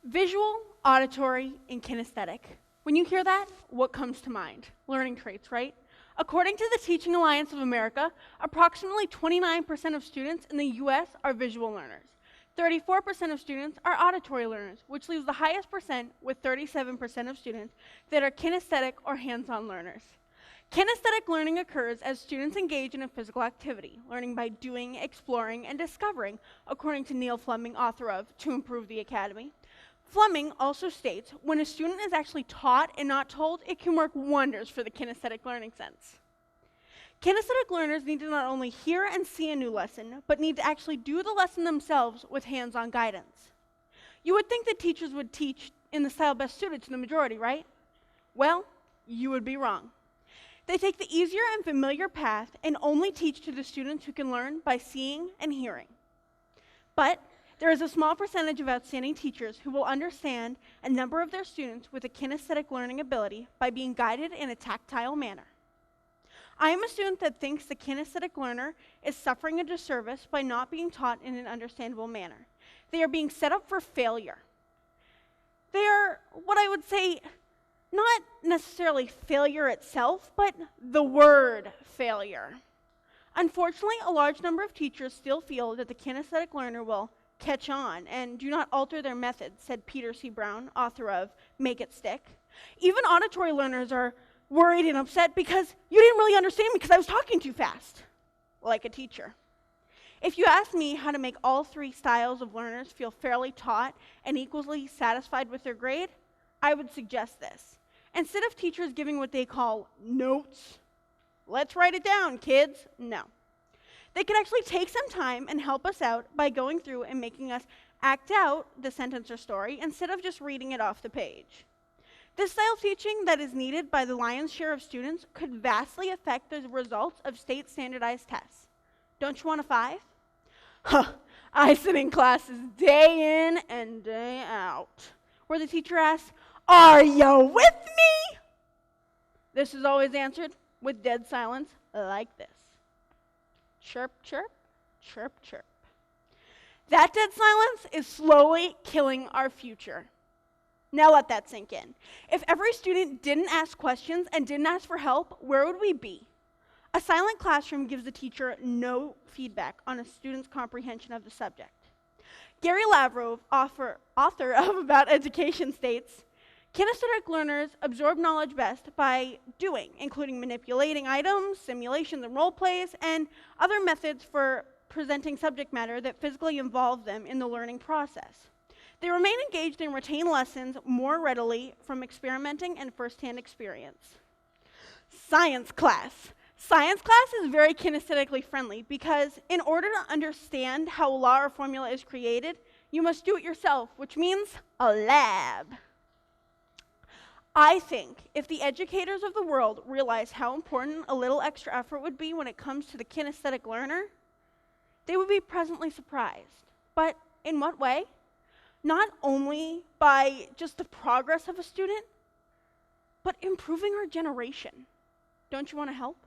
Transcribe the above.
Visual, auditory, and kinesthetic. When you hear that, what comes to mind? Learning traits, right? According to the Teaching Alliance of America, approximately 29% of students in the US are visual learners. 34% of students are auditory learners, which leaves the highest percent with 37% of students that are kinesthetic or hands-on learners. Kinesthetic learning occurs as students engage in a physical activity, learning by doing, exploring, and discovering, according to Neil Fleming, author of To Improve the Academy. Fleming also states, when a student is actually taught and not told, it can work wonders for the kinesthetic learning sense. Kinesthetic learners need to not only hear and see a new lesson, but need to actually do the lesson themselves with hands-on guidance. You would think that teachers would teach in the style best suited to the majority, right? Well, you would be wrong. They take the easier and familiar path and only teach to the students who can learn by seeing and hearing. But there is a small percentage of outstanding teachers who will understand a number of their students with a kinesthetic learning ability by being guided in a tactile manner. I am a student that thinks the kinesthetic learner is suffering a disservice by not being taught in an understandable manner. They are being set up for failure. They are what I would say, not necessarily failure itself, but the word failure. Unfortunately, a large number of teachers still feel that the kinesthetic learner will catch on and do not alter their methods, said Peter C. Brown, author of Make It Stick. Even auditory learners are worried and upset because you didn't really understand me because I was talking too fast, like a teacher. If you ask me how to make all three styles of learners feel fairly taught and equally satisfied with their grade, I would suggest this. Instead of teachers giving what they call notes, let's write it down, kids, no. They could actually take some time and help us out by going through and making us act out the sentence or story instead of just reading it off the page. This style of teaching that is needed by the lion's share of students could vastly affect the results of state standardized tests. Don't you want a 5? Huh, I sit in classes day in and day out, where the teacher asks, "Are you with me?" This is always answered with dead silence like this. Chirp, chirp, chirp, chirp. That dead silence is slowly killing our future. Now let that sink in. If every student didn't ask questions and didn't ask for help, where would we be? A silent classroom gives the teacher no feedback on a student's comprehension of the subject. Gary Lavrov, author of About Education, states, kinesthetic learners absorb knowledge best by doing, including manipulating items, simulations and role plays, and other methods for presenting subject matter that physically involve them in the learning process. They remain engaged and retain lessons more readily from experimenting and firsthand experience. Science class. Science class is very kinesthetically friendly because in order to understand how a law or formula is created, you must do it yourself, which means a lab. I think if the educators of the world realized how important a little extra effort would be when it comes to the kinesthetic learner, they would be pleasantly surprised. But in what way? Not only by just the progress of a student, but improving our generation. Don't you want to help?